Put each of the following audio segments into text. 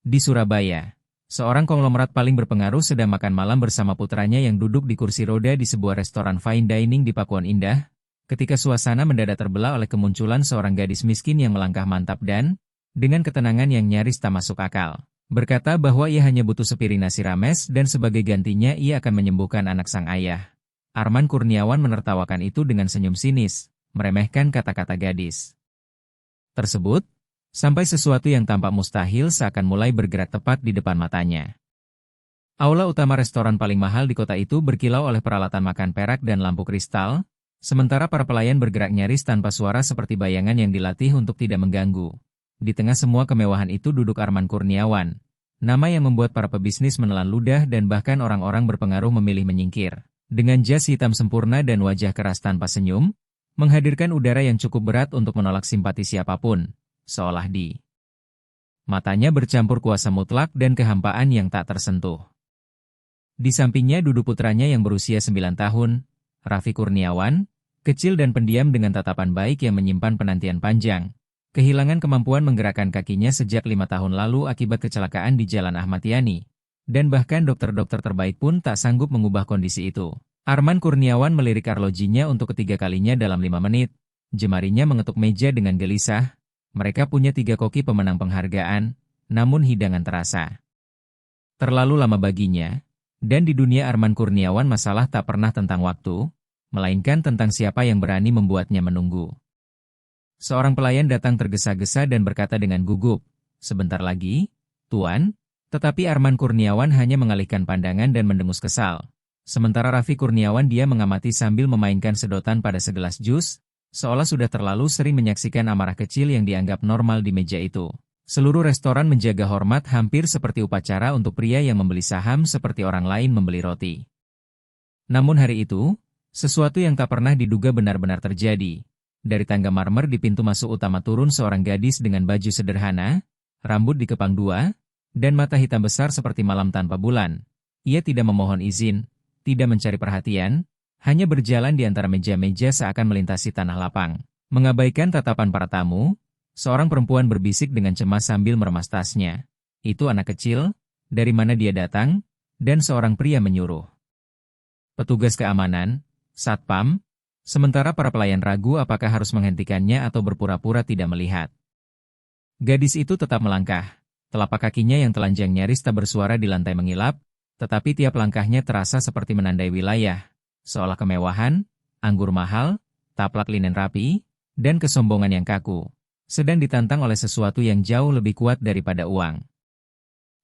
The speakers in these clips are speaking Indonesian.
Di Surabaya, seorang konglomerat paling berpengaruh sedang makan malam bersama putranya yang duduk di kursi roda di sebuah restoran fine dining di Pakuan Indah, ketika suasana mendadak terbelah oleh kemunculan seorang gadis miskin yang melangkah mantap dan, dengan ketenangan yang nyaris tak masuk akal, berkata bahwa ia hanya butuh sepiring nasi rames dan sebagai gantinya ia akan menyembuhkan anak sang ayah. Arman Kurniawan menertawakan itu dengan senyum sinis, meremehkan kata-kata gadis tersebut, sampai sesuatu yang tampak mustahil seakan mulai bergerak tepat di depan matanya. Aula utama restoran paling mahal di kota itu berkilau oleh peralatan makan perak dan lampu kristal, sementara para pelayan bergerak nyaris tanpa suara seperti bayangan yang dilatih untuk tidak mengganggu. Di tengah semua kemewahan itu duduk Arman Kurniawan, nama yang membuat para pebisnis menelan ludah dan bahkan orang-orang berpengaruh memilih menyingkir. Dengan jas hitam sempurna dan wajah keras tanpa senyum, menghadirkan udara yang cukup berat untuk menolak simpati siapapun, seolah di matanya bercampur kuasa mutlak dan kehampaan yang tak tersentuh. Di sampingnya duduk putranya yang berusia 9 tahun, Raffi Kurniawan, kecil dan pendiam dengan tatapan baik yang menyimpan penantian panjang. Kehilangan kemampuan menggerakkan kakinya sejak 5 tahun lalu akibat kecelakaan di Jalan Ahmad Yani. Dan bahkan dokter-dokter terbaik pun tak sanggup mengubah kondisi itu. Arman Kurniawan melirik arlojinya untuk ketiga kalinya dalam 5 menit. Jemarinya mengetuk meja dengan gelisah. Mereka punya 3 koki pemenang penghargaan, namun hidangan terasa terlalu lama baginya. Dan di dunia Arman Kurniawan masalah tak pernah tentang waktu, melainkan tentang siapa yang berani membuatnya menunggu. Seorang pelayan datang tergesa-gesa dan berkata dengan gugup, "Sebentar lagi, Tuan." Tetapi Arman Kurniawan hanya mengalihkan pandangan dan mendengus kesal. Sementara Raffi Kurniawan dia mengamati sambil memainkan sedotan pada segelas jus, seolah sudah terlalu sering menyaksikan amarah kecil yang dianggap normal di meja itu. Seluruh restoran menjaga hormat hampir seperti upacara untuk pria yang membeli saham seperti orang lain membeli roti. Namun hari itu, sesuatu yang tak pernah diduga benar-benar terjadi. Dari tangga marmer di pintu masuk utama turun seorang gadis dengan baju sederhana, rambut dikepang 2, dan mata hitam besar seperti malam tanpa bulan. Ia tidak memohon izin, tidak mencari perhatian, hanya berjalan di antara meja-meja seakan melintasi tanah lapang. Mengabaikan tatapan para tamu, seorang perempuan berbisik dengan cemas sambil meremas tasnya. "Itu anak kecil, dari mana dia datang?" Dan seorang pria menyuruh. "Petugas keamanan, satpam." Sementara para pelayan ragu apakah harus menghentikannya atau berpura-pura tidak melihat. Gadis itu tetap melangkah. Telapak kakinya yang telanjang nyaris tak bersuara di lantai mengilap, tetapi tiap langkahnya terasa seperti menandai wilayah, seolah kemewahan, anggur mahal, taplak linen rapi, dan kesombongan yang kaku, sedang ditantang oleh sesuatu yang jauh lebih kuat daripada uang.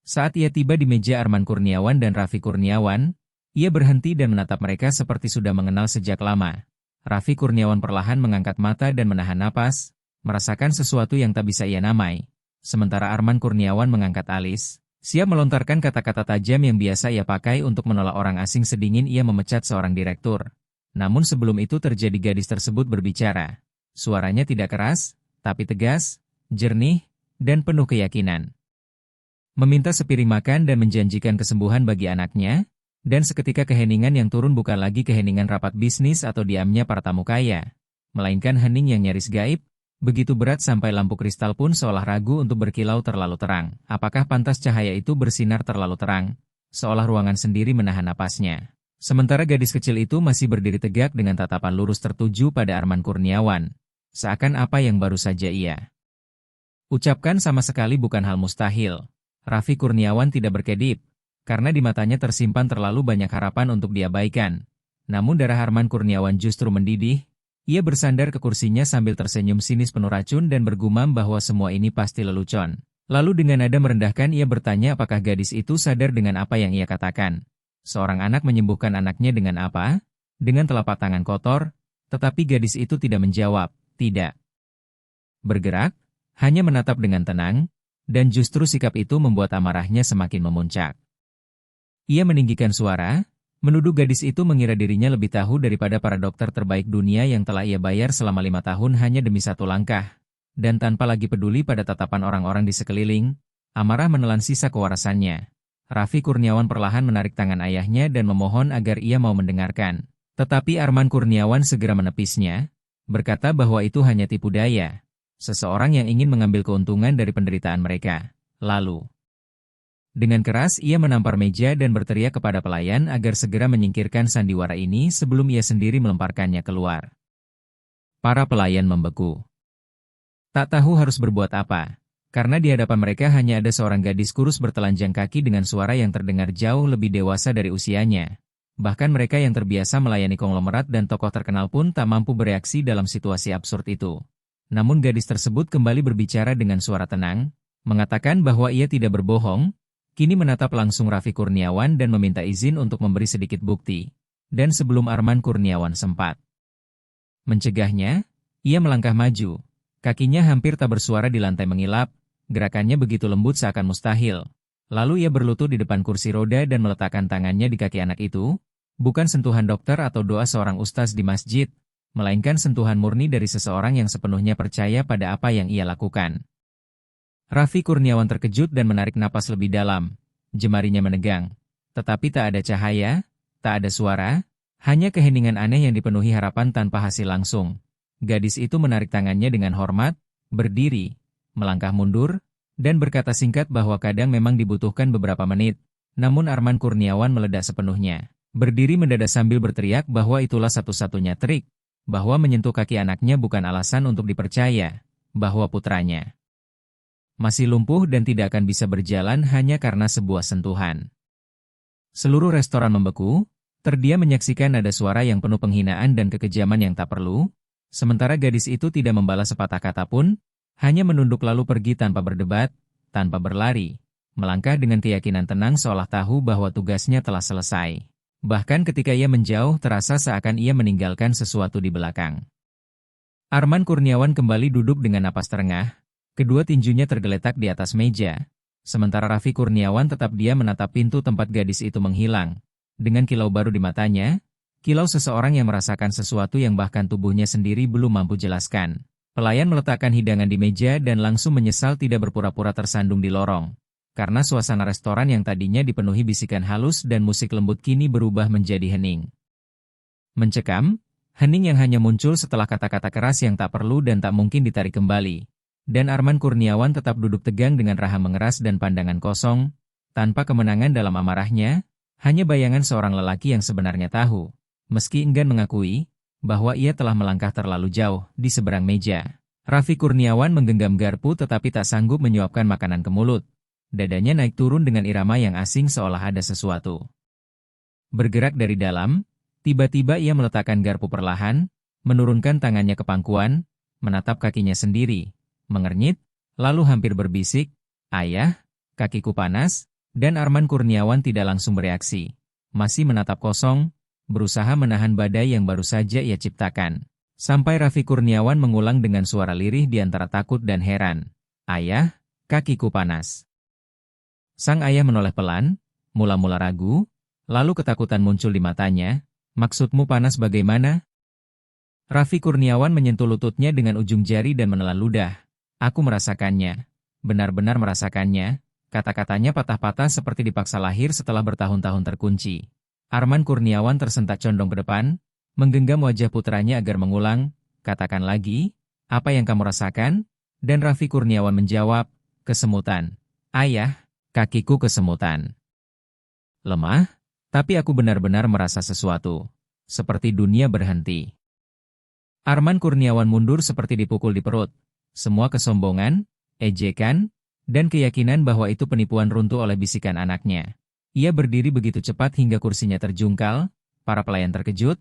Saat ia tiba di meja Arman Kurniawan dan Raffi Kurniawan, ia berhenti dan menatap mereka seperti sudah mengenal sejak lama. Raffi Kurniawan perlahan mengangkat mata dan menahan napas, merasakan sesuatu yang tak bisa ia namai. Sementara Arman Kurniawan mengangkat alis, siap melontarkan kata-kata tajam yang biasa ia pakai untuk menolak orang asing sedingin ia memecat seorang direktur. Namun sebelum itu terjadi gadis tersebut berbicara. Suaranya tidak keras, tapi tegas, jernih, dan penuh keyakinan. Meminta sepiring makan dan menjanjikan kesembuhan bagi anaknya, dan seketika keheningan yang turun bukan lagi keheningan rapat bisnis atau diamnya para tamu kaya, melainkan hening yang nyaris gaib, begitu berat sampai lampu kristal pun seolah ragu untuk berkilau terlalu terang. Apakah pantas cahaya itu bersinar terlalu terang, seolah ruangan sendiri menahan napasnya. Sementara gadis kecil itu masih berdiri tegak dengan tatapan lurus tertuju pada Arman Kurniawan, seakan apa yang baru saja ia ucapkan sama sekali bukan hal mustahil. Raffi Kurniawan tidak berkedip, karena di matanya tersimpan terlalu banyak harapan untuk diabaikan. Namun darah Arman Kurniawan justru mendidih. Ia bersandar ke kursinya sambil tersenyum sinis penuh racun dan bergumam bahwa semua ini pasti lelucon. Lalu dengan nada merendahkan ia bertanya apakah gadis itu sadar dengan apa yang ia katakan. Seorang anak menyembuhkan anaknya dengan apa? Dengan telapak tangan kotor, tetapi gadis itu tidak menjawab, tidak bergerak, hanya menatap dengan tenang, dan justru sikap itu membuat amarahnya semakin memuncak. Ia meninggikan suara, menuduh gadis itu mengira dirinya lebih tahu daripada para dokter terbaik dunia yang telah ia bayar selama 5 tahun hanya demi satu langkah. Dan tanpa lagi peduli pada tatapan orang-orang di sekeliling, amarah menelan sisa kewarasannya. Raffi Kurniawan perlahan menarik tangan ayahnya dan memohon agar ia mau mendengarkan. Tetapi Arman Kurniawan segera menepisnya, berkata bahwa itu hanya tipu daya. Seseorang yang ingin mengambil keuntungan dari penderitaan mereka. Lalu Dengan keras ia menampar meja dan berteriak kepada pelayan agar segera menyingkirkan sandiwara ini sebelum ia sendiri melemparkannya keluar. Para pelayan membeku. Tak tahu harus berbuat apa. Karena di hadapan mereka hanya ada seorang gadis kurus bertelanjang kaki dengan suara yang terdengar jauh lebih dewasa dari usianya. Bahkan mereka yang terbiasa melayani konglomerat dan tokoh terkenal pun tak mampu bereaksi dalam situasi absurd itu. Namun gadis tersebut kembali berbicara dengan suara tenang, mengatakan bahwa ia tidak berbohong, kini menatap langsung Raffi Kurniawan dan meminta izin untuk memberi sedikit bukti. Dan sebelum Arman Kurniawan sempat mencegahnya, ia melangkah maju. Kakinya hampir tak bersuara di lantai mengilap, gerakannya begitu lembut seakan mustahil. Lalu ia berlutut di depan kursi roda dan meletakkan tangannya di kaki anak itu, bukan sentuhan dokter atau doa seorang ustaz di masjid, melainkan sentuhan murni dari seseorang yang sepenuhnya percaya pada apa yang ia lakukan. Raffi Kurniawan terkejut dan menarik napas lebih dalam. Jemarinya menegang. Tetapi tak ada cahaya, tak ada suara, hanya keheningan aneh yang dipenuhi harapan tanpa hasil langsung. Gadis itu menarik tangannya dengan hormat, berdiri, melangkah mundur, dan berkata singkat bahwa kadang memang dibutuhkan beberapa menit. Namun Arman Kurniawan meledak sepenuhnya. Berdiri mendadak sambil berteriak bahwa itulah satu-satunya trik, bahwa menyentuh kaki anaknya bukan alasan untuk dipercaya, bahwa putranya masih lumpuh dan tidak akan bisa berjalan hanya karena sebuah sentuhan. Seluruh restoran membeku, terdiam menyaksikan ada suara yang penuh penghinaan dan kekejaman yang tak perlu, sementara gadis itu tidak membalas sepatah kata pun, hanya menunduk lalu pergi tanpa berdebat, tanpa berlari, melangkah dengan keyakinan tenang seolah tahu bahwa tugasnya telah selesai. Bahkan ketika ia menjauh terasa seakan ia meninggalkan sesuatu di belakang. Arman Kurniawan kembali duduk dengan napas terengah, kedua tinjunya tergeletak di atas meja, sementara Raffi Kurniawan tetap diam menatap pintu tempat gadis itu menghilang. Dengan kilau baru di matanya, kilau seseorang yang merasakan sesuatu yang bahkan tubuhnya sendiri belum mampu jelaskan. Pelayan meletakkan hidangan di meja dan langsung menyesal tidak berpura-pura tersandung di lorong. Karena suasana restoran yang tadinya dipenuhi bisikan halus dan musik lembut kini berubah menjadi hening. Mencekam, hening yang hanya muncul setelah kata-kata keras yang tak perlu dan tak mungkin ditarik kembali. Dan Arman Kurniawan tetap duduk tegang dengan rahang mengeras dan pandangan kosong, tanpa kemenangan dalam amarahnya, hanya bayangan seorang lelaki yang sebenarnya tahu, meski enggan mengakui, bahwa ia telah melangkah terlalu jauh di seberang meja. Raffi Kurniawan menggenggam garpu tetapi tak sanggup menyuapkan makanan ke mulut. Dadanya naik turun dengan irama yang asing seolah ada sesuatu bergerak dari dalam, tiba-tiba ia meletakkan garpu perlahan, menurunkan tangannya ke pangkuan, menatap kakinya sendiri, mengernyit, lalu hampir berbisik, "Ayah, kakiku panas," dan Arman Kurniawan tidak langsung bereaksi. Masih menatap kosong, berusaha menahan badai yang baru saja ia ciptakan. Sampai Raffi Kurniawan mengulang dengan suara lirih di antara takut dan heran, "Ayah, kakiku panas." Sang ayah menoleh pelan, mula-mula ragu, lalu ketakutan muncul di matanya, "Maksudmu panas bagaimana?" Raffi Kurniawan menyentuh lututnya dengan ujung jari dan menelan ludah. "Aku merasakannya, benar-benar merasakannya," kata-katanya patah-patah seperti dipaksa lahir setelah bertahun-tahun terkunci. Arman Kurniawan tersentak condong ke depan, menggenggam wajah putranya agar mengulang, "Katakan lagi, apa yang kamu rasakan?" Dan Raffi Kurniawan menjawab, "Kesemutan. Ayah, kakiku kesemutan. Lemah, tapi aku benar-benar merasa sesuatu. Seperti dunia berhenti." Arman Kurniawan mundur seperti dipukul di perut. Semua kesombongan, ejekan, dan keyakinan bahwa itu penipuan runtuh oleh bisikan anaknya. Ia berdiri begitu cepat hingga kursinya terjungkal, para pelayan terkejut,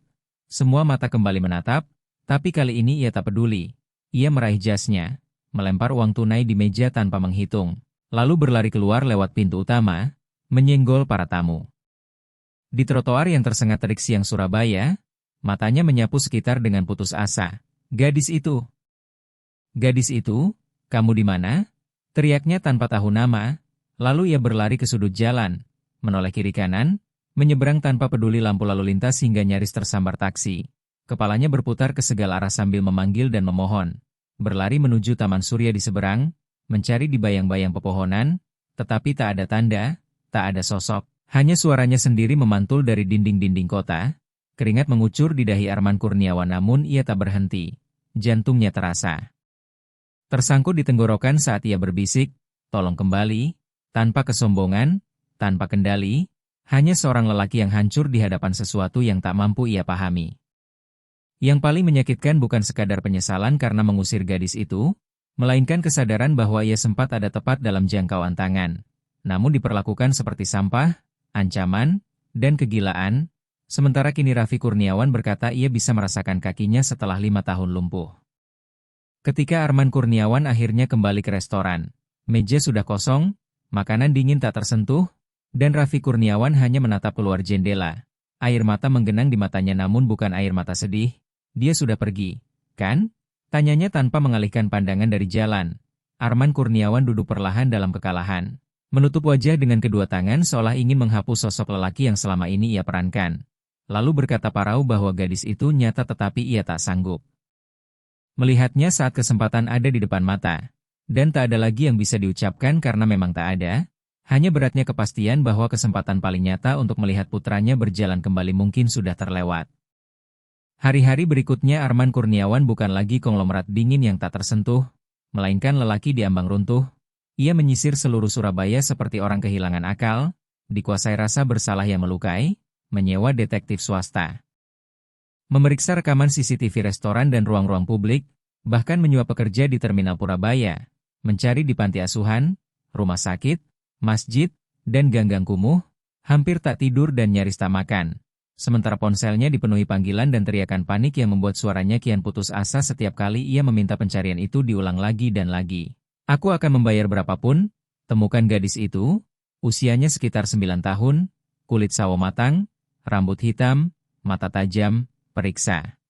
semua mata kembali menatap, tapi kali ini ia tak peduli. Ia meraih jasnya, melempar uang tunai di meja tanpa menghitung, lalu berlari keluar lewat pintu utama, menyenggol para tamu. Di trotoar yang tersengat terik siang Surabaya, matanya menyapu sekitar dengan putus asa. "Gadis itu! Gadis itu, kamu di mana?" teriaknya tanpa tahu nama, lalu ia berlari ke sudut jalan, menoleh kiri kanan, menyeberang tanpa peduli lampu lalu lintas hingga nyaris tersambar taksi. Kepalanya berputar ke segala arah sambil memanggil dan memohon. Berlari menuju Taman Surya di seberang, mencari di bayang-bayang pepohonan, tetapi tak ada tanda, tak ada sosok. Hanya suaranya sendiri memantul dari dinding-dinding kota. Keringat mengucur di dahi Arman Kurniawan namun ia tak berhenti. Jantungnya terasa tersangkut di tenggorokan saat ia berbisik, "Tolong kembali," tanpa kesombongan, tanpa kendali, hanya seorang lelaki yang hancur di hadapan sesuatu yang tak mampu ia pahami. Yang paling menyakitkan bukan sekadar penyesalan karena mengusir gadis itu, melainkan kesadaran bahwa ia sempat ada tepat dalam jangkauan tangan, namun diperlakukan seperti sampah, ancaman, dan kegilaan, sementara kini Raffi Kurniawan berkata ia bisa merasakan kakinya setelah 5 tahun lumpuh. Ketika Arman Kurniawan akhirnya kembali ke restoran, meja sudah kosong, makanan dingin tak tersentuh, dan Raffi Kurniawan hanya menatap keluar jendela. Air mata menggenang di matanya namun bukan air mata sedih. Dia sudah pergi, kan? Tanyanya tanpa mengalihkan pandangan dari jalan. Arman Kurniawan duduk perlahan dalam kekalahan. Menutup wajah dengan kedua tangan seolah ingin menghapus sosok lelaki yang selama ini ia perankan. Lalu berkata parau bahwa gadis itu nyata tetapi ia tak sanggup melihatnya saat kesempatan ada di depan mata. Dan tak ada lagi yang bisa diucapkan karena memang tak ada. Hanya beratnya kepastian bahwa kesempatan paling nyata untuk melihat putranya berjalan kembali mungkin sudah terlewat. Hari-hari berikutnya Arman Kurniawan bukan lagi konglomerat dingin yang tak tersentuh, melainkan lelaki di ambang runtuh. Ia menyisir seluruh Surabaya seperti orang kehilangan akal, dikuasai rasa bersalah yang melukai, menyewa detektif swasta, memeriksa rekaman CCTV restoran dan ruang-ruang publik, bahkan menyuap pekerja di terminal Purabaya, mencari di panti asuhan, rumah sakit, masjid, dan ganggang kumuh, hampir tak tidur dan nyaris tak makan. Sementara ponselnya dipenuhi panggilan dan teriakan panik yang membuat suaranya kian putus asa setiap kali ia meminta pencarian itu diulang lagi dan lagi. Aku akan membayar berapapun, temukan gadis itu, usianya sekitar 9 tahun, kulit sawo matang, rambut hitam, mata tajam, periksa.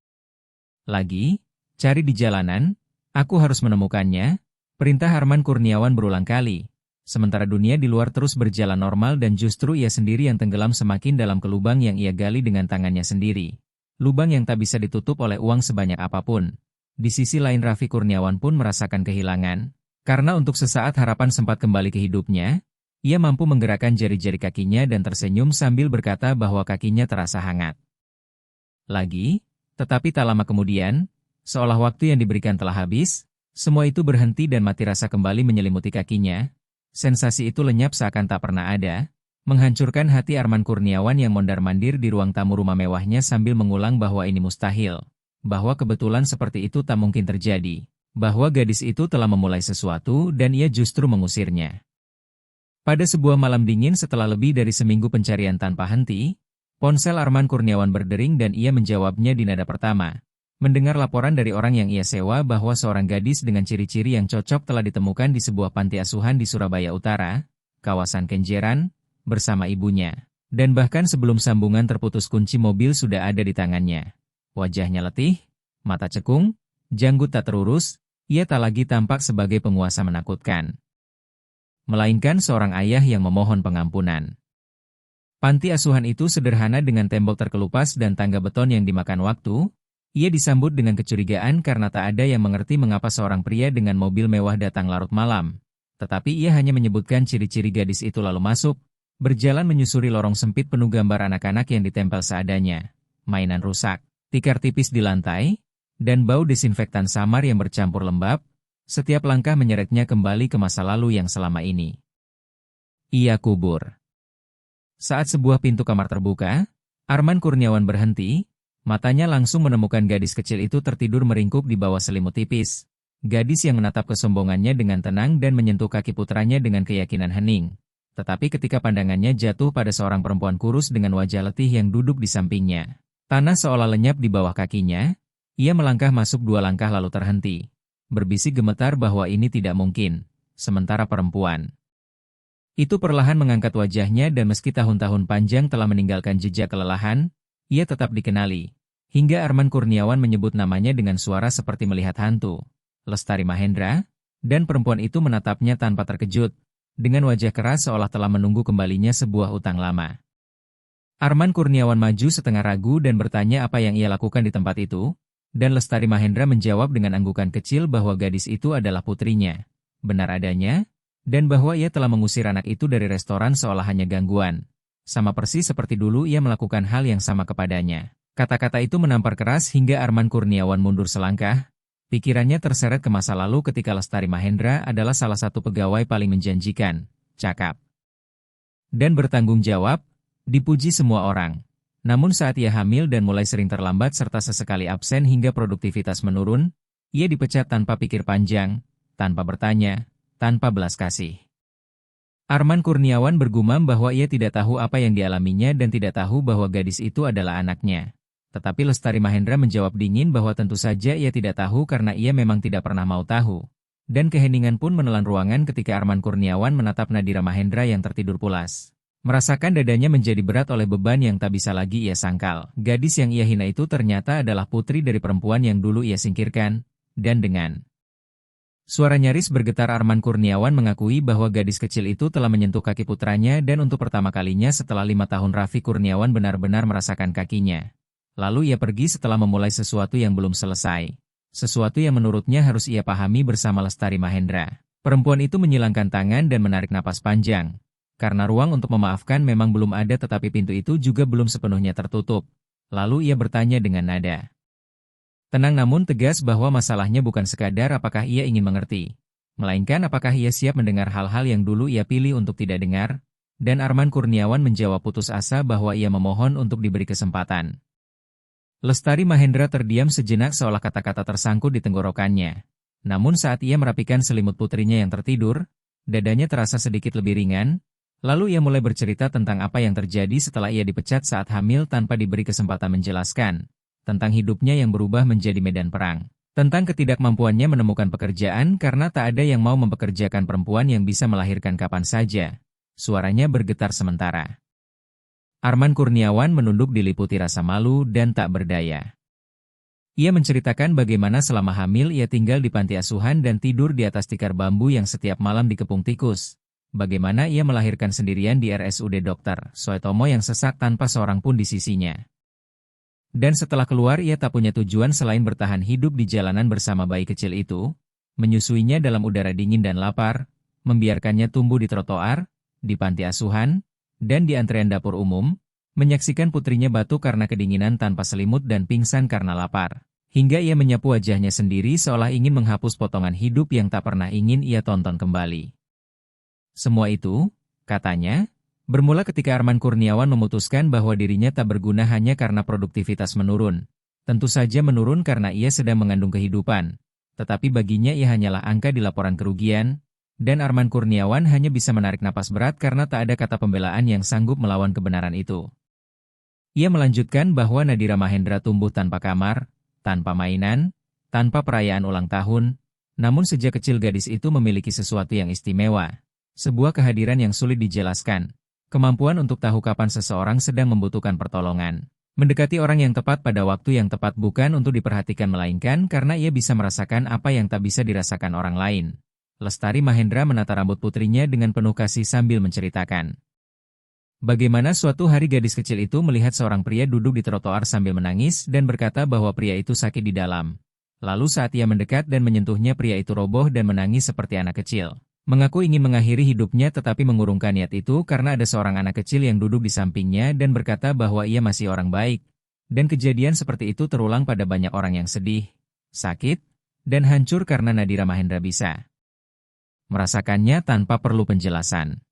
Lagi, cari di jalanan, aku harus menemukannya, perintah Arman Kurniawan berulang kali. Sementara dunia di luar terus berjalan normal dan justru ia sendiri yang tenggelam semakin dalam ke lubang yang ia gali dengan tangannya sendiri. Lubang yang tak bisa ditutup oleh uang sebanyak apapun. Di sisi lain Raffi Kurniawan pun merasakan kehilangan. Karena untuk sesaat harapan sempat kembali ke hidupnya, ia mampu menggerakkan jari-jari kakinya dan tersenyum sambil berkata bahwa kakinya terasa hangat. Lagi, tetapi tak lama kemudian, seolah waktu yang diberikan telah habis, semua itu berhenti dan mati rasa kembali menyelimuti kakinya. Sensasi itu lenyap seakan tak pernah ada, menghancurkan hati Arman Kurniawan yang mondar-mandir di ruang tamu rumah mewahnya sambil mengulang bahwa ini mustahil, bahwa kebetulan seperti itu tak mungkin terjadi, bahwa gadis itu telah memulai sesuatu dan ia justru mengusirnya. Pada sebuah malam dingin setelah lebih dari seminggu pencarian tanpa henti, ponsel Arman Kurniawan berdering dan ia menjawabnya di nada pertama. Mendengar laporan dari orang yang ia sewa bahwa seorang gadis dengan ciri-ciri yang cocok telah ditemukan di sebuah panti asuhan di Surabaya Utara, kawasan Kenjeran, bersama ibunya. Dan bahkan sebelum sambungan terputus kunci mobil sudah ada di tangannya. Wajahnya letih, mata cekung, janggut tak terurus, ia tak lagi tampak sebagai penguasa menakutkan, melainkan seorang ayah yang memohon pengampunan. Panti asuhan itu sederhana dengan tembok terkelupas dan tangga beton yang dimakan waktu. Ia disambut dengan kecurigaan karena tak ada yang mengerti mengapa seorang pria dengan mobil mewah datang larut malam. Tetapi ia hanya menyebutkan ciri-ciri gadis itu lalu masuk, berjalan menyusuri lorong sempit penuh gambar anak-anak yang ditempel seadanya, mainan rusak, tikar tipis di lantai, dan bau desinfektan samar yang bercampur lembab. Setiap langkah menyeretnya kembali ke masa lalu yang selama ini ia kubur. Saat sebuah pintu kamar terbuka, Arman Kurniawan berhenti. Matanya langsung menemukan gadis kecil itu tertidur meringkuk di bawah selimut tipis. Gadis yang menatap kesombongannya dengan tenang dan menyentuh kaki putranya dengan keyakinan hening. Tetapi ketika pandangannya jatuh pada seorang perempuan kurus dengan wajah letih yang duduk di sampingnya, tanah seolah lenyap di bawah kakinya, ia melangkah masuk 2 langkah lalu terhenti. Berbisik gemetar bahwa ini tidak mungkin, sementara perempuan itu perlahan mengangkat wajahnya dan meski tahun-tahun panjang telah meninggalkan jejak kelelahan, ia tetap dikenali. Hingga Arman Kurniawan menyebut namanya dengan suara seperti melihat hantu. Lestari Mahendra, dan perempuan itu menatapnya tanpa terkejut, dengan wajah keras seolah telah menunggu kembalinya sebuah utang lama. Arman Kurniawan maju setengah ragu dan bertanya apa yang ia lakukan di tempat itu, dan Lestari Mahendra menjawab dengan anggukan kecil bahwa gadis itu adalah putrinya. Benar adanya, dan bahwa ia telah mengusir anak itu dari restoran seolah hanya gangguan. Sama persis seperti dulu ia melakukan hal yang sama kepadanya. Kata-kata itu menampar keras hingga Arman Kurniawan mundur selangkah. Pikirannya terseret ke masa lalu ketika Lestari Mahendra adalah salah satu pegawai paling menjanjikan, cakap, dan bertanggung jawab, dipuji semua orang. Namun saat ia hamil dan mulai sering terlambat serta sesekali absen hingga produktivitas menurun, ia dipecat tanpa pikir panjang, tanpa bertanya, tanpa belas kasih. Arman Kurniawan bergumam bahwa ia tidak tahu apa yang dialaminya dan tidak tahu bahwa gadis itu adalah anaknya. Tetapi Lestari Mahendra menjawab dingin bahwa tentu saja ia tidak tahu karena ia memang tidak pernah mau tahu. Dan keheningan pun menelan ruangan ketika Arman Kurniawan menatap Nadira Mahendra yang tertidur pulas. Merasakan dadanya menjadi berat oleh beban yang tak bisa lagi ia sangkal. Gadis yang ia hina itu ternyata adalah putri dari perempuan yang dulu ia singkirkan. Dan dengan suara nyaris bergetar Arman Kurniawan mengakui bahwa gadis kecil itu telah menyentuh kaki putranya dan untuk pertama kalinya setelah 5 tahun Raffi Kurniawan benar-benar merasakan kakinya. Lalu ia pergi setelah memulai sesuatu yang belum selesai. Sesuatu yang menurutnya harus ia pahami bersama Lestari Mahendra. Perempuan itu menyilangkan tangan dan menarik napas panjang. Karena ruang untuk memaafkan memang belum ada tetapi pintu itu juga belum sepenuhnya tertutup. Lalu ia bertanya dengan nada tenang namun tegas bahwa masalahnya bukan sekadar apakah ia ingin mengerti. Melainkan apakah ia siap mendengar hal-hal yang dulu ia pilih untuk tidak dengar. Dan Arman Kurniawan menjawab putus asa bahwa ia memohon untuk diberi kesempatan. Lestari Mahendra terdiam sejenak seolah kata-kata tersangkut di tenggorokannya. Namun saat ia merapikan selimut putrinya yang tertidur, dadanya terasa sedikit lebih ringan, lalu ia mulai bercerita tentang apa yang terjadi setelah ia dipecat saat hamil tanpa diberi kesempatan menjelaskan, tentang hidupnya yang berubah menjadi medan perang, tentang ketidakmampuannya menemukan pekerjaan karena tak ada yang mau mempekerjakan perempuan yang bisa melahirkan kapan saja. Suaranya bergetar sementara. Arman Kurniawan menunduk diliputi rasa malu dan tak berdaya. Ia menceritakan bagaimana selama hamil ia tinggal di panti asuhan dan tidur di atas tikar bambu yang setiap malam dikepung tikus. Bagaimana ia melahirkan sendirian di RSUD Dr. Soetomo yang sesak tanpa seorang pun di sisinya. Dan setelah keluar ia tak punya tujuan selain bertahan hidup di jalanan bersama bayi kecil itu, menyusuinya dalam udara dingin dan lapar, membiarkannya tumbuh di trotoar, di panti asuhan, dan di antrean dapur umum, menyaksikan putrinya batuk karena kedinginan tanpa selimut dan pingsan karena lapar. Hingga ia menyapu wajahnya sendiri seolah ingin menghapus potongan hidup yang tak pernah ingin ia tonton kembali. Semua itu, katanya, bermula ketika Arman Kurniawan memutuskan bahwa dirinya tak berguna hanya karena produktivitas menurun. Tentu saja menurun karena ia sedang mengandung kehidupan. Tetapi baginya ia hanyalah angka di laporan kerugian, dan Arman Kurniawan hanya bisa menarik napas berat karena tak ada kata pembelaan yang sanggup melawan kebenaran itu. Ia melanjutkan bahwa Nadira Mahendra tumbuh tanpa kamar, tanpa mainan, tanpa perayaan ulang tahun, namun sejak kecil gadis itu memiliki sesuatu yang istimewa. Sebuah kehadiran yang sulit dijelaskan. Kemampuan untuk tahu kapan seseorang sedang membutuhkan pertolongan. Mendekati orang yang tepat pada waktu yang tepat bukan untuk diperhatikan melainkan karena ia bisa merasakan apa yang tak bisa dirasakan orang lain. Lestari Mahendra menata rambut putrinya dengan penuh kasih sambil menceritakan bagaimana suatu hari gadis kecil itu melihat seorang pria duduk di trotoar sambil menangis dan berkata bahwa pria itu sakit di dalam. Lalu saat ia mendekat dan menyentuhnya pria itu roboh dan menangis seperti anak kecil. Mengaku ingin mengakhiri hidupnya tetapi mengurungkan niat itu karena ada seorang anak kecil yang duduk di sampingnya dan berkata bahwa ia masih orang baik. Dan kejadian seperti itu terulang pada banyak orang yang sedih, sakit, dan hancur karena Nadira Mahendra bisa merasakannya tanpa perlu penjelasan.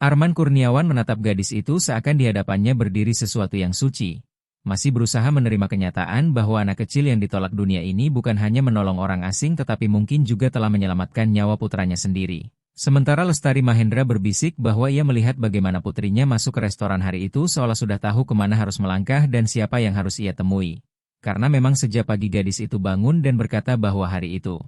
Arman Kurniawan menatap gadis itu seakan di hadapannya berdiri sesuatu yang suci. Masih berusaha menerima kenyataan bahwa anak kecil yang ditolak dunia ini bukan hanya menolong orang asing tetapi mungkin juga telah menyelamatkan nyawa putranya sendiri. Sementara Lestari Mahendra berbisik bahwa ia melihat bagaimana putrinya masuk ke restoran hari itu seolah sudah tahu kemana harus melangkah dan siapa yang harus ia temui. Karena memang sejak pagi gadis itu bangun dan berkata bahwa hari itu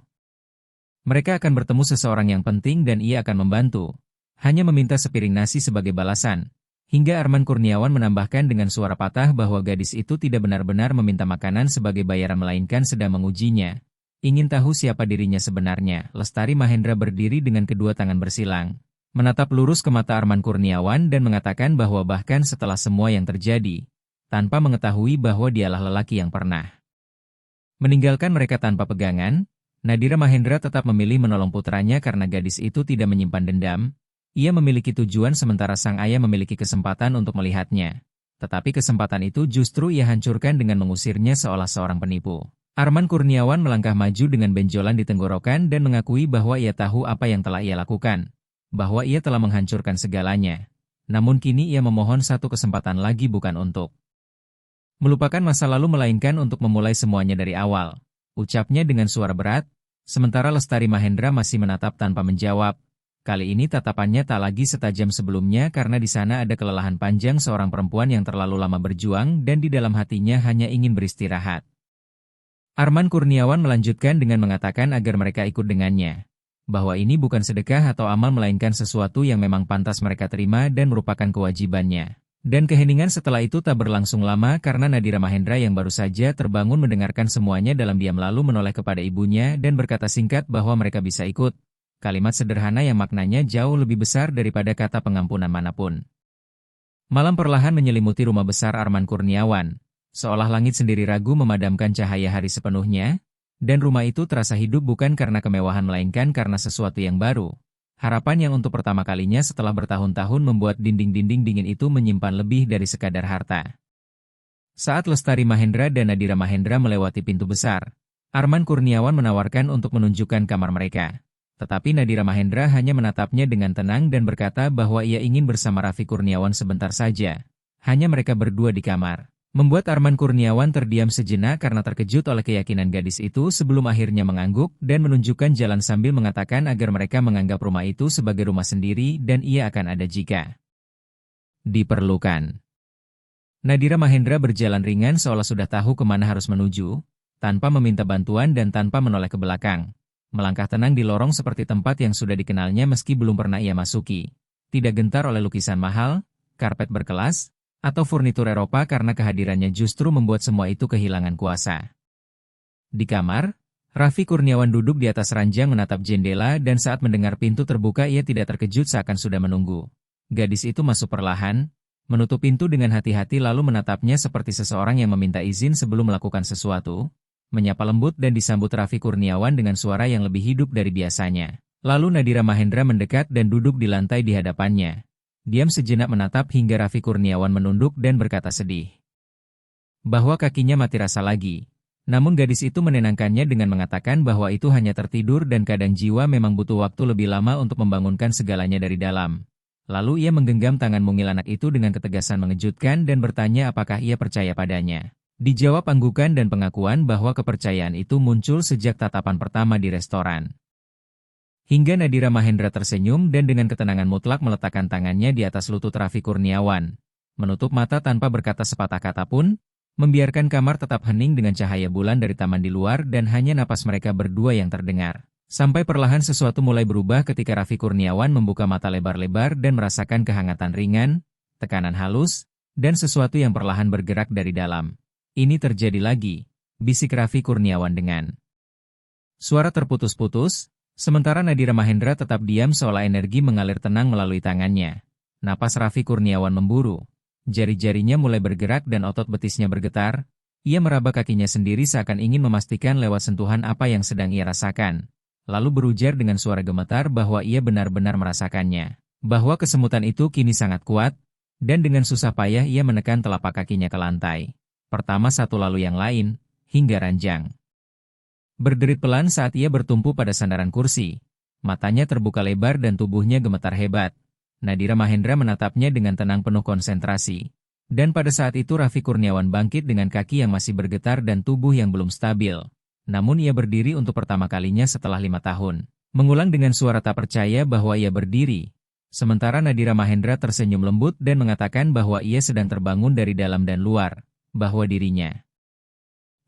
mereka akan bertemu seseorang yang penting dan ia akan membantu. Hanya meminta sepiring nasi sebagai balasan. Hingga Arman Kurniawan menambahkan dengan suara patah bahwa gadis itu tidak benar-benar meminta makanan sebagai bayaran melainkan sedang mengujinya. Ingin tahu siapa dirinya sebenarnya, Lestari Mahendra berdiri dengan kedua tangan bersilang. Menatap lurus ke mata Arman Kurniawan dan mengatakan bahwa bahkan setelah semua yang terjadi, tanpa mengetahui bahwa dialah lelaki yang pernah meninggalkan mereka tanpa pegangan, Nadira Mahendra tetap memilih menolong putranya karena gadis itu tidak menyimpan dendam. Ia memiliki tujuan sementara sang ayah memiliki kesempatan untuk melihatnya. Tetapi kesempatan itu justru ia hancurkan dengan mengusirnya seolah seorang penipu. Arman Kurniawan melangkah maju dengan benjolan di tenggorokan dan mengakui bahwa ia tahu apa yang telah ia lakukan. Bahwa ia telah menghancurkan segalanya. Namun kini ia memohon satu kesempatan lagi bukan untuk melupakan masa lalu melainkan untuk memulai semuanya dari awal. Ucapnya dengan suara berat, sementara Lestari Mahendra masih menatap tanpa menjawab. Kali ini tatapannya tak lagi setajam sebelumnya karena di sana ada kelelahan panjang seorang perempuan yang terlalu lama berjuang dan di dalam hatinya hanya ingin beristirahat. Arman Kurniawan melanjutkan dengan mengatakan agar mereka ikut dengannya. Bahwa ini bukan sedekah atau amal melainkan sesuatu yang memang pantas mereka terima dan merupakan kewajibannya. Dan keheningan setelah itu tak berlangsung lama karena Nadira Mahendra yang baru saja terbangun mendengarkan semuanya dalam diam lalu menoleh kepada ibunya dan berkata singkat bahwa mereka bisa ikut. Kalimat sederhana yang maknanya jauh lebih besar daripada kata pengampunan manapun. Malam perlahan menyelimuti rumah besar Arman Kurniawan. Seolah langit sendiri ragu memadamkan cahaya hari sepenuhnya, dan rumah itu terasa hidup bukan karena kemewahan melainkan karena sesuatu yang baru. Harapan yang untuk pertama kalinya setelah bertahun-tahun membuat dinding-dinding dingin itu menyimpan lebih dari sekadar harta. Saat Lestari Mahendra dan Nadira Mahendra melewati pintu besar, Arman Kurniawan menawarkan untuk menunjukkan kamar mereka. Tetapi Nadira Mahendra hanya menatapnya dengan tenang dan berkata bahwa ia ingin bersama Raffi Kurniawan sebentar saja. Hanya mereka berdua di kamar. Membuat Arman Kurniawan terdiam sejenak karena terkejut oleh keyakinan gadis itu sebelum akhirnya mengangguk dan menunjukkan jalan sambil mengatakan agar mereka menganggap rumah itu sebagai rumah sendiri dan ia akan ada jika diperlukan. Nadira Mahendra berjalan ringan seolah sudah tahu kemana harus menuju, tanpa meminta bantuan dan tanpa menoleh ke belakang. Melangkah tenang di lorong seperti tempat yang sudah dikenalnya meski belum pernah ia masuki. Tidak gentar oleh lukisan mahal, karpet berkelas, atau furnitur Eropa karena kehadirannya justru membuat semua itu kehilangan kuasa. Di kamar, Raffi Kurniawan duduk di atas ranjang menatap jendela dan saat mendengar pintu terbuka ia tidak terkejut seakan sudah menunggu. Gadis itu masuk perlahan, menutup pintu dengan hati-hati lalu menatapnya seperti seseorang yang meminta izin sebelum melakukan sesuatu. Menyapa lembut dan disambut Raffi Kurniawan dengan suara yang lebih hidup dari biasanya. Lalu Nadira Mahendra mendekat dan duduk di lantai di hadapannya. Diam sejenak menatap hingga Raffi Kurniawan menunduk dan berkata sedih bahwa kakinya mati rasa lagi. Namun gadis itu menenangkannya dengan mengatakan bahwa itu hanya tertidur dan kadang jiwa memang butuh waktu lebih lama untuk membangunkan segalanya dari dalam. Lalu ia menggenggam tangan mungil anak itu dengan ketegasan mengejutkan dan bertanya apakah ia percaya padanya. Dijawab anggukan dan pengakuan bahwa kepercayaan itu muncul sejak tatapan pertama di restoran. Hingga Nadira Mahendra tersenyum dan dengan ketenangan mutlak meletakkan tangannya di atas lutut Raffi Kurniawan. Menutup mata tanpa berkata sepatah kata pun, membiarkan kamar tetap hening dengan cahaya bulan dari taman di luar dan hanya napas mereka berdua yang terdengar. Sampai perlahan sesuatu mulai berubah ketika Raffi Kurniawan membuka mata lebar-lebar dan merasakan kehangatan ringan, tekanan halus, dan sesuatu yang perlahan bergerak dari dalam. Ini terjadi lagi, bisik Raffi Kurniawan dengan suara terputus-putus. Sementara Nadira Mahendra tetap diam seolah energi mengalir tenang melalui tangannya. Napas Raffi Kurniawan memburu. Jari-jarinya mulai bergerak dan otot betisnya bergetar. Ia meraba kakinya sendiri seakan ingin memastikan lewat sentuhan apa yang sedang ia rasakan. Lalu berujar dengan suara gemetar bahwa ia benar-benar merasakannya. Bahwa kesemutan itu kini sangat kuat, dan dengan susah payah ia menekan telapak kakinya ke lantai. Pertama satu lalu yang lain, hingga ranjang. Berderit pelan saat ia bertumpu pada sandaran kursi. Matanya terbuka lebar dan tubuhnya gemetar hebat. Nadira Mahendra menatapnya dengan tenang penuh konsentrasi. Dan pada saat itu Raffi Kurniawan bangkit dengan kaki yang masih bergetar dan tubuh yang belum stabil. Namun ia berdiri untuk pertama kalinya setelah 5 tahun. Mengulang dengan suara tak percaya bahwa ia berdiri. Sementara Nadira Mahendra tersenyum lembut dan mengatakan bahwa ia sedang terbangun dari dalam dan luar. Bahwa dirinya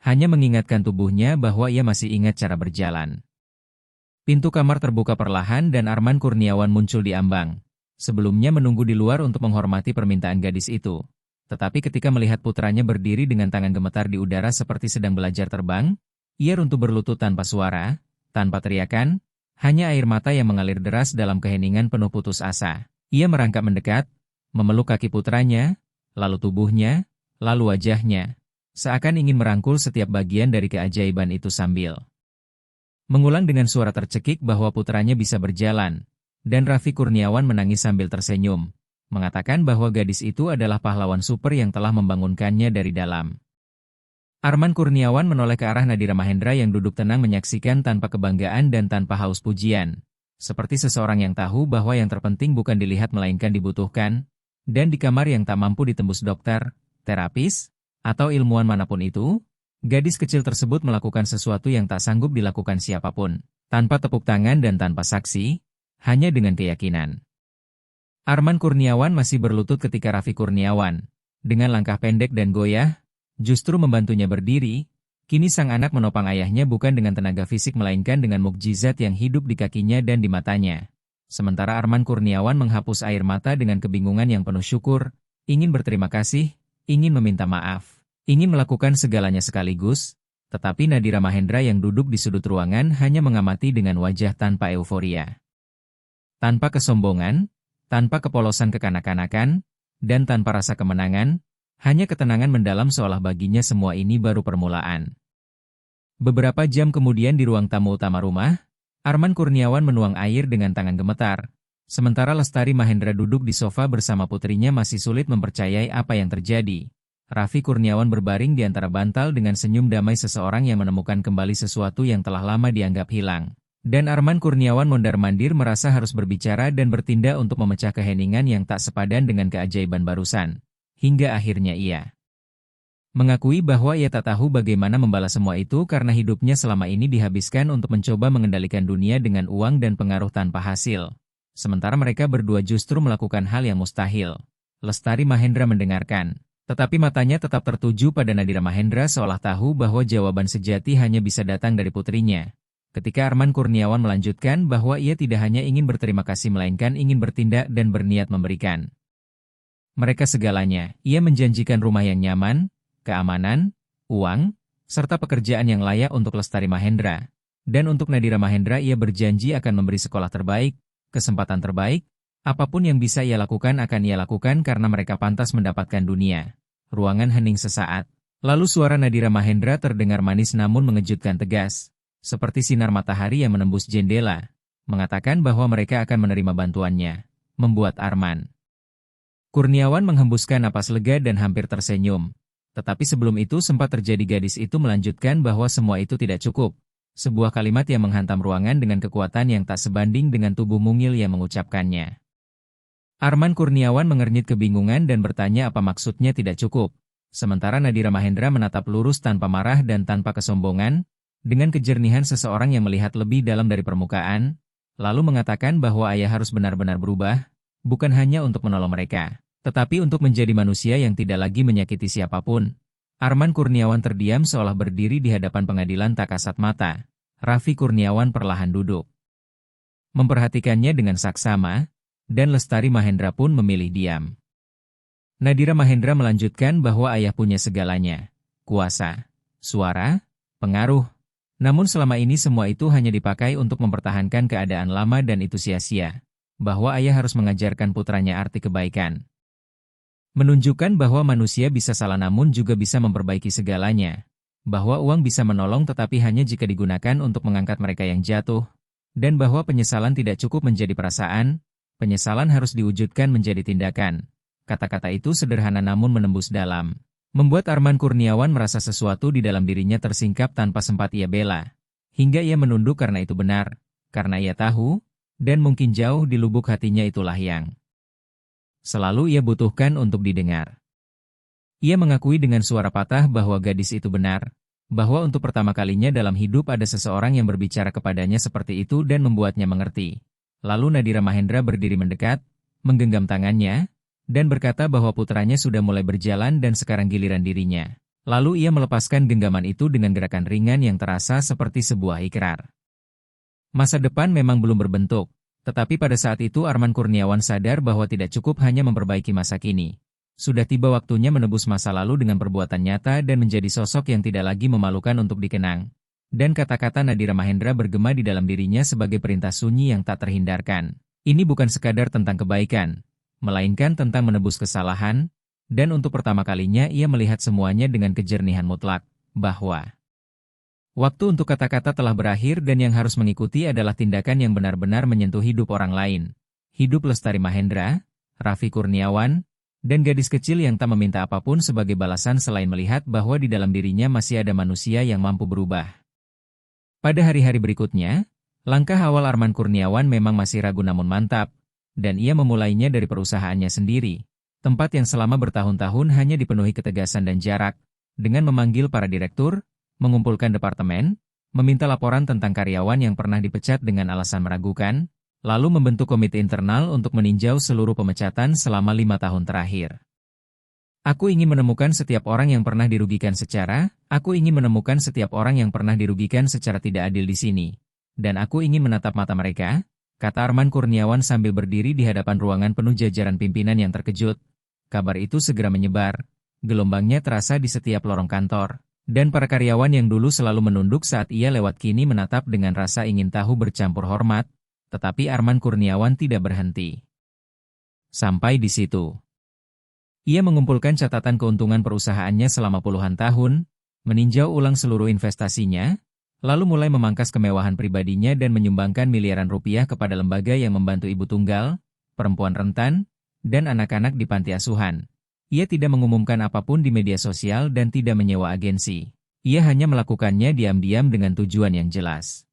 hanya mengingatkan tubuhnya bahwa ia masih ingat cara berjalan. Pintu kamar terbuka perlahan dan Arman Kurniawan muncul di ambang. Sebelumnya menunggu di luar untuk menghormati permintaan gadis itu. Tetapi ketika melihat putranya berdiri dengan tangan gemetar di udara seperti sedang belajar terbang, ia runtuh berlutut tanpa suara, tanpa teriakan, hanya air mata yang mengalir deras dalam keheningan penuh putus asa. Ia merangkak mendekat, memeluk kaki putranya, lalu tubuhnya, lalu wajahnya. Seakan ingin merangkul setiap bagian dari keajaiban itu sambil mengulang dengan suara tercekik bahwa putranya bisa berjalan. Dan Raffi Kurniawan menangis sambil tersenyum, mengatakan bahwa gadis itu adalah pahlawan super yang telah membangunkannya dari dalam. Arman Kurniawan menoleh ke arah Nadira Mahendra yang duduk tenang menyaksikan tanpa kebanggaan dan tanpa haus pujian. Seperti seseorang yang tahu bahwa yang terpenting bukan dilihat melainkan dibutuhkan. Dan di kamar yang tak mampu ditembus dokter, terapis, atau ilmuwan manapun itu, gadis kecil tersebut melakukan sesuatu yang tak sanggup dilakukan siapapun, tanpa tepuk tangan dan tanpa saksi, hanya dengan keyakinan. Arman Kurniawan masih berlutut ketika Raffi Kurniawan, dengan langkah pendek dan goyah, justru membantunya berdiri. Kini sang anak menopang ayahnya bukan dengan tenaga fisik melainkan dengan mukjizat yang hidup di kakinya dan di matanya. Sementara Arman Kurniawan menghapus air mata dengan kebingungan yang penuh syukur, ingin berterima kasih, ingin meminta maaf, ingin melakukan segalanya sekaligus, tetapi Nadira Mahendra yang duduk di sudut ruangan hanya mengamati dengan wajah tanpa euforia. Tanpa kesombongan, tanpa kepolosan kekanak-kanakan, dan tanpa rasa kemenangan, hanya ketenangan mendalam seolah baginya semua ini baru permulaan. Beberapa jam kemudian di ruang tamu utama rumah, Arman Kurniawan menuang air dengan tangan gemetar. Sementara Lestari Mahendra duduk di sofa bersama putrinya masih sulit mempercayai apa yang terjadi. Raffi Kurniawan berbaring di antara bantal dengan senyum damai seseorang yang menemukan kembali sesuatu yang telah lama dianggap hilang. Dan Arman Kurniawan mondar-mandir merasa harus berbicara dan bertindak untuk memecah keheningan yang tak sepadan dengan keajaiban barusan. Hingga akhirnya ia mengakui bahwa ia tak tahu bagaimana membalas semua itu karena hidupnya selama ini dihabiskan untuk mencoba mengendalikan dunia dengan uang dan pengaruh tanpa hasil. Sementara mereka berdua justru melakukan hal yang mustahil. Lestari Mahendra mendengarkan, tetapi matanya tetap tertuju pada Nadira Mahendra seolah tahu bahwa jawaban sejati hanya bisa datang dari putrinya. Ketika Arman Kurniawan melanjutkan bahwa ia tidak hanya ingin berterima kasih melainkan ingin bertindak dan berniat memberikan mereka segalanya. Ia menjanjikan rumah yang nyaman, keamanan, uang, serta pekerjaan yang layak untuk Lestari Mahendra. Dan untuk Nadira Mahendra ia berjanji akan memberi sekolah terbaik, kesempatan terbaik, apapun yang bisa ia lakukan akan ia lakukan karena mereka pantas mendapatkan dunia. Ruangan hening sesaat. Lalu suara Nadira Mahendra terdengar manis namun mengejutkan tegas, seperti sinar matahari yang menembus jendela, mengatakan bahwa mereka akan menerima bantuannya. Membuat Arman Kurniawan menghembuskan napas lega dan hampir tersenyum. Tetapi sebelum itu sempat terjadi gadis itu melanjutkan bahwa semua itu tidak cukup. Sebuah kalimat yang menghantam ruangan dengan kekuatan yang tak sebanding dengan tubuh mungil yang mengucapkannya. Arman Kurniawan mengernyit kebingungan dan bertanya apa maksudnya tidak cukup. Sementara Nadira Mahendra menatap lurus tanpa marah dan tanpa kesombongan, dengan kejernihan seseorang yang melihat lebih dalam dari permukaan, lalu mengatakan bahwa ayah harus benar-benar berubah, bukan hanya untuk menolong mereka, tetapi untuk menjadi manusia yang tidak lagi menyakiti siapapun. Arman Kurniawan terdiam seolah berdiri di hadapan pengadilan tak kasat mata. Raffi Kurniawan perlahan duduk, memperhatikannya dengan saksama, dan Lestari Mahendra pun memilih diam. Nadira Mahendra melanjutkan bahwa ayah punya segalanya, kuasa, suara, pengaruh. Namun selama ini semua itu hanya dipakai untuk mempertahankan keadaan lama dan itu sia-sia. Bahwa ayah harus mengajarkan putranya arti kebaikan. Menunjukkan bahwa manusia bisa salah namun juga bisa memperbaiki segalanya. Bahwa uang bisa menolong tetapi hanya jika digunakan untuk mengangkat mereka yang jatuh. Dan bahwa penyesalan tidak cukup menjadi perasaan, penyesalan harus diwujudkan menjadi tindakan. Kata-kata itu sederhana namun menembus dalam. Membuat Arman Kurniawan merasa sesuatu di dalam dirinya tersingkap tanpa sempat ia bela. Hingga ia menunduk karena itu benar. Karena ia tahu, dan mungkin jauh di lubuk hatinya itulah yang selalu ia butuhkan untuk didengar. Ia mengakui dengan suara patah bahwa gadis itu benar, bahwa untuk pertama kalinya dalam hidup ada seseorang yang berbicara kepadanya seperti itu dan membuatnya mengerti. Lalu Nadira Mahendra berdiri mendekat, menggenggam tangannya, dan berkata bahwa putranya sudah mulai berjalan dan sekarang giliran dirinya. Lalu ia melepaskan genggaman itu dengan gerakan ringan yang terasa seperti sebuah ikrar. Masa depan memang belum berbentuk. Tetapi pada saat itu Arman Kurniawan sadar bahwa tidak cukup hanya memperbaiki masa kini. Sudah tiba waktunya menebus masa lalu dengan perbuatan nyata dan menjadi sosok yang tidak lagi memalukan untuk dikenang. Dan kata-kata Nadira Mahendra bergema di dalam dirinya sebagai perintah sunyi yang tak terhindarkan. Ini bukan sekadar tentang kebaikan, melainkan tentang menebus kesalahan, dan untuk pertama kalinya ia melihat semuanya dengan kejernihan mutlak, bahwa waktu untuk kata-kata telah berakhir dan yang harus mengikuti adalah tindakan yang benar-benar menyentuh hidup orang lain. Hidup Lestari Mahendra, Raffi Kurniawan, dan gadis kecil yang tak meminta apapun sebagai balasan selain melihat bahwa di dalam dirinya masih ada manusia yang mampu berubah. Pada hari-hari berikutnya, langkah awal Arman Kurniawan memang masih ragu namun mantap, dan ia memulainya dari perusahaannya sendiri. Tempat yang selama bertahun-tahun hanya dipenuhi ketegasan dan jarak, dengan memanggil para direktur, mengumpulkan departemen, meminta laporan tentang karyawan yang pernah dipecat dengan alasan meragukan, lalu membentuk komite internal untuk meninjau seluruh pemecatan selama 5 tahun terakhir. Aku ingin menemukan setiap orang yang pernah dirugikan secara tidak adil di sini. Dan aku ingin menatap mata mereka, kata Arman Kurniawan sambil berdiri di hadapan ruangan penuh jajaran pimpinan yang terkejut. Kabar itu segera menyebar, gelombangnya terasa di setiap lorong kantor, dan para karyawan yang dulu selalu menunduk saat ia lewat kini menatap dengan rasa ingin tahu bercampur hormat, tetapi Arman Kurniawan tidak berhenti. Sampai di situ. Ia mengumpulkan catatan keuntungan perusahaannya selama puluhan tahun, meninjau ulang seluruh investasinya, lalu mulai memangkas kemewahan pribadinya dan menyumbangkan miliaran rupiah kepada lembaga yang membantu ibu tunggal, perempuan rentan, dan anak-anak di panti asuhan. Ia tidak mengumumkan apapun di media sosial dan tidak menyewa agensi. Ia hanya melakukannya diam-diam dengan tujuan yang jelas.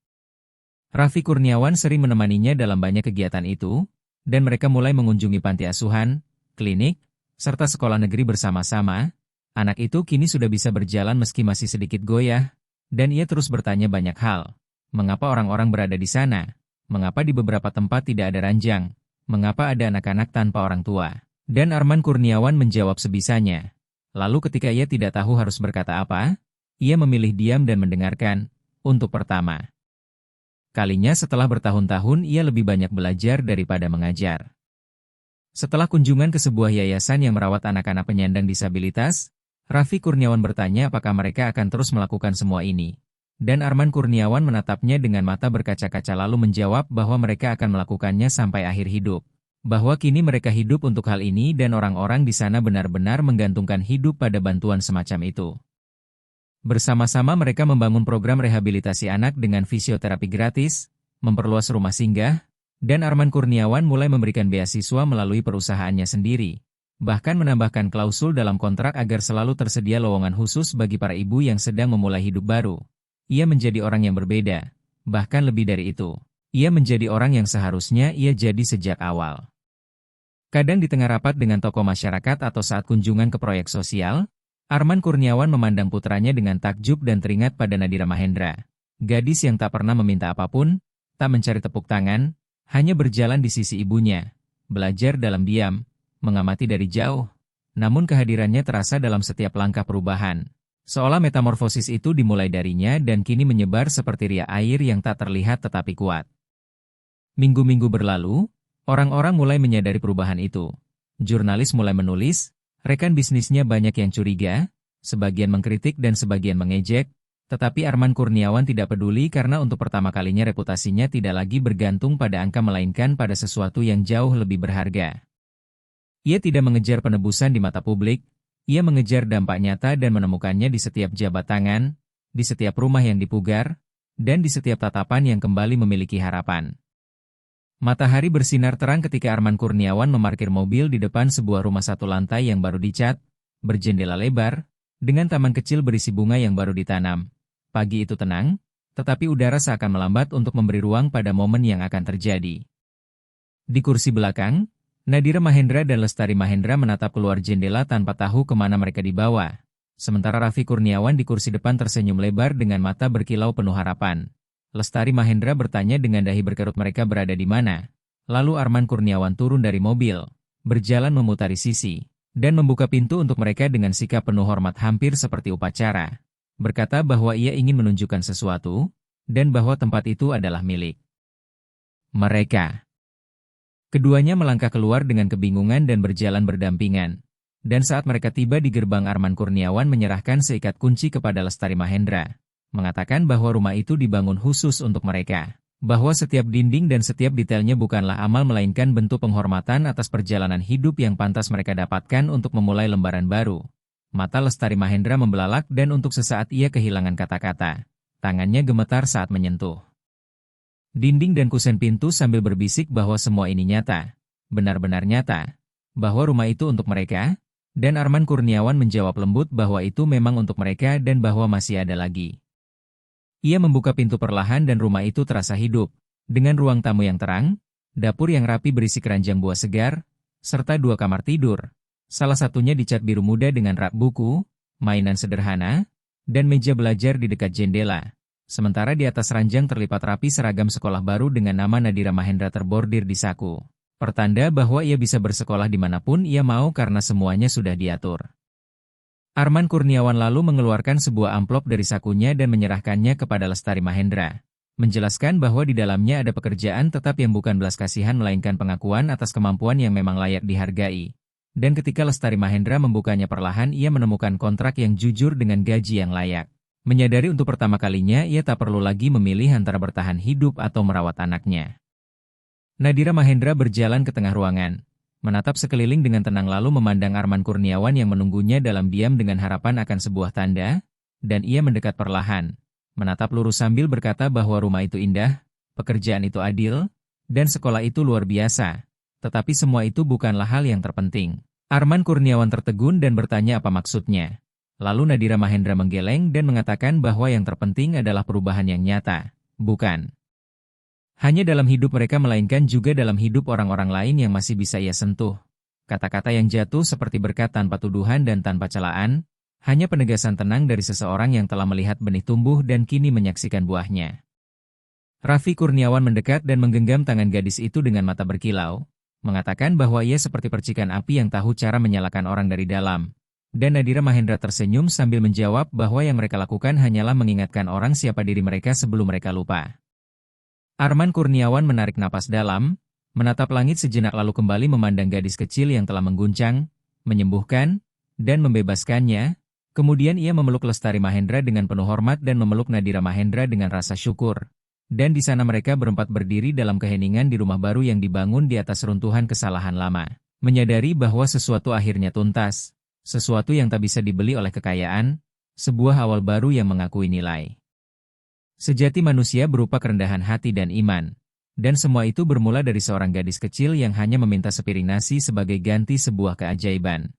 Raffi Kurniawan sering menemaninya dalam banyak kegiatan itu, dan mereka mulai mengunjungi panti asuhan, klinik, serta sekolah negeri bersama-sama. Anak itu kini sudah bisa berjalan meski masih sedikit goyah, dan ia terus bertanya banyak hal. Mengapa orang-orang berada di sana? Mengapa di beberapa tempat tidak ada ranjang? Mengapa ada anak-anak tanpa orang tua? Dan Arman Kurniawan menjawab sebisanya. Lalu ketika ia tidak tahu harus berkata apa, ia memilih diam dan mendengarkan. Untuk pertama kalinya setelah bertahun-tahun ia lebih banyak belajar daripada mengajar. Setelah kunjungan ke sebuah yayasan yang merawat anak-anak penyandang disabilitas, Raffi Kurniawan bertanya apakah mereka akan terus melakukan semua ini. Dan Arman Kurniawan menatapnya dengan mata berkaca-kaca lalu menjawab bahwa mereka akan melakukannya sampai akhir hidup. Bahwa kini mereka hidup untuk hal ini dan orang-orang di sana benar-benar menggantungkan hidup pada bantuan semacam itu. Bersama-sama mereka membangun program rehabilitasi anak dengan fisioterapi gratis, memperluas rumah singgah, dan Arman Kurniawan mulai memberikan beasiswa melalui perusahaannya sendiri. Bahkan menambahkan klausul dalam kontrak agar selalu tersedia lowongan khusus bagi para ibu yang sedang memulai hidup baru. Ia menjadi orang yang berbeda. Bahkan lebih dari itu, ia menjadi orang yang seharusnya ia jadi sejak awal. Kadang di tengah rapat dengan tokoh masyarakat atau saat kunjungan ke proyek sosial, Arman Kurniawan memandang putranya dengan takjub dan teringat pada Nadira Mahendra. Gadis yang tak pernah meminta apapun, tak mencari tepuk tangan, hanya berjalan di sisi ibunya, belajar dalam diam, mengamati dari jauh. Namun kehadirannya terasa dalam setiap langkah perubahan. Seolah metamorfosis itu dimulai darinya dan kini menyebar seperti riak air yang tak terlihat tetapi kuat. Minggu-minggu berlalu, orang-orang mulai menyadari perubahan itu. Jurnalis mulai menulis, rekan bisnisnya banyak yang curiga, sebagian mengkritik dan sebagian mengejek. Tetapi Arman Kurniawan tidak peduli karena untuk pertama kalinya reputasinya tidak lagi bergantung pada angka melainkan pada sesuatu yang jauh lebih berharga. Ia tidak mengejar penebusan di mata publik, ia mengejar dampak nyata dan menemukannya di setiap jabat tangan, di setiap rumah yang dipugar, dan di setiap tatapan yang kembali memiliki harapan. Matahari bersinar terang ketika Arman Kurniawan memarkir mobil di depan sebuah rumah satu lantai yang baru dicat, berjendela lebar, dengan taman kecil berisi bunga yang baru ditanam. Pagi itu tenang, tetapi udara seakan melambat untuk memberi ruang pada momen yang akan terjadi. Di kursi belakang, Nadira Mahendra dan Lestari Mahendra menatap keluar jendela tanpa tahu kemana mereka dibawa. Sementara Raffi Kurniawan di kursi depan tersenyum lebar dengan mata berkilau penuh harapan. Lestari Mahendra bertanya dengan dahi berkerut mereka berada di mana. Lalu Arman Kurniawan turun dari mobil, berjalan memutari sisi, dan membuka pintu untuk mereka dengan sikap penuh hormat hampir seperti upacara. Berkata bahwa ia ingin menunjukkan sesuatu, dan bahwa tempat itu adalah milik mereka. Keduanya melangkah keluar dengan kebingungan dan berjalan berdampingan. Dan saat mereka tiba di gerbang, Arman Kurniawan menyerahkan seikat kunci kepada Lestari Mahendra, mengatakan bahwa rumah itu dibangun khusus untuk mereka. Bahwa setiap dinding dan setiap detailnya bukanlah amal melainkan bentuk penghormatan atas perjalanan hidup yang pantas mereka dapatkan untuk memulai lembaran baru. Mata Lestari Mahendra membelalak dan untuk sesaat ia kehilangan kata-kata. Tangannya gemetar saat menyentuh dinding dan kusen pintu sambil berbisik bahwa semua ini nyata. Benar-benar nyata. Bahwa rumah itu untuk mereka. Dan Arman Kurniawan menjawab lembut bahwa itu memang untuk mereka dan bahwa masih ada lagi. Ia membuka pintu perlahan dan rumah itu terasa hidup. Dengan ruang tamu yang terang, dapur yang rapi berisi keranjang buah segar, serta 2 kamar tidur. Salah satunya dicat biru muda dengan rak buku, mainan sederhana, dan meja belajar di dekat jendela. Sementara di atas ranjang terlipat rapi seragam sekolah baru dengan nama Nadira Mahendra terbordir di saku. Pertanda bahwa ia bisa bersekolah dimanapun ia mau karena semuanya sudah diatur. Arman Kurniawan lalu mengeluarkan sebuah amplop dari sakunya dan menyerahkannya kepada Lestari Mahendra. Menjelaskan bahwa di dalamnya ada pekerjaan tetap yang bukan belas kasihan melainkan pengakuan atas kemampuan yang memang layak dihargai. Dan ketika Lestari Mahendra membukanya perlahan ia menemukan kontrak yang jujur dengan gaji yang layak. Menyadari untuk pertama kalinya ia tak perlu lagi memilih antara bertahan hidup atau merawat anaknya. Nadira Mahendra berjalan ke tengah ruangan. Menatap sekeliling dengan tenang lalu memandang Arman Kurniawan yang menunggunya dalam diam dengan harapan akan sebuah tanda, dan ia mendekat perlahan. Menatap lurus sambil berkata bahwa rumah itu indah, pekerjaan itu adil, dan sekolah itu luar biasa. Tetapi semua itu bukanlah hal yang terpenting. Arman Kurniawan tertegun dan bertanya apa maksudnya. Lalu Nadira Mahendra menggeleng dan mengatakan bahwa yang terpenting adalah perubahan yang nyata, bukan hanya dalam hidup mereka melainkan juga dalam hidup orang-orang lain yang masih bisa ia sentuh. Kata-kata yang jatuh seperti berkat tanpa tuduhan dan tanpa celaan, hanya penegasan tenang dari seseorang yang telah melihat benih tumbuh dan kini menyaksikan buahnya. Raffi Kurniawan mendekat dan menggenggam tangan gadis itu dengan mata berkilau, mengatakan bahwa ia seperti percikan api yang tahu cara menyalakan orang dari dalam. Dan Nadira Mahendra tersenyum sambil menjawab bahwa yang mereka lakukan hanyalah mengingatkan orang siapa diri mereka sebelum mereka lupa. Arman Kurniawan menarik napas dalam, menatap langit sejenak lalu kembali memandang gadis kecil yang telah mengguncang, menyembuhkan, dan membebaskannya. Kemudian ia memeluk Lestari Mahendra dengan penuh hormat dan memeluk Nadira Mahendra dengan rasa syukur. Dan di sana mereka berempat berdiri dalam keheningan di rumah baru yang dibangun di atas runtuhan kesalahan lama. Menyadari bahwa sesuatu akhirnya tuntas, sesuatu yang tak bisa dibeli oleh kekayaan, sebuah awal baru yang mengakui nilai. Sejati manusia berupa kerendahan hati dan iman. Dan semua itu bermula dari seorang gadis kecil yang hanya meminta sepiring nasi sebagai ganti sebuah keajaiban.